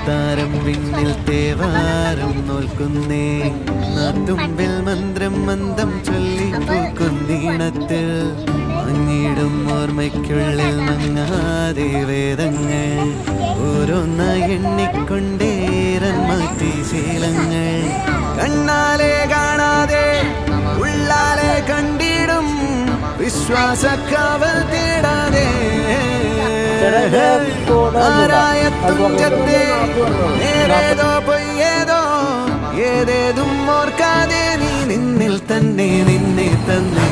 താരം വിണ്ണിൽ തേവാരം നോൽക്കുന്നേ തുമ്പിൽ മന്ത്രം മന്ദം ചൊല്ലി പൂക്കുന്നീണത്തിൽ മങ്ങിടും ഓർമ്മയ്ക്കുള്ളിൽ മങ്ങാതെ വേദങ്ങൾ ഓരോന്നായി എണ്ണിക്കൊണ്ടേരൻ മാറ്റി ശീലങ്ങൾ കണ്ണാലെ കാണാതെ ഉള്ളാലെ കണ്ടിടും വിശ്വാസക്കാവൽ തേടാതെ തുഞ്ചത്തെ നേരേതോ പൊയ്യേതോ ഏതേതും ഓർക്കാതെ നീ നിന്നിൽ തന്നെ നിന്നെ തന്നെ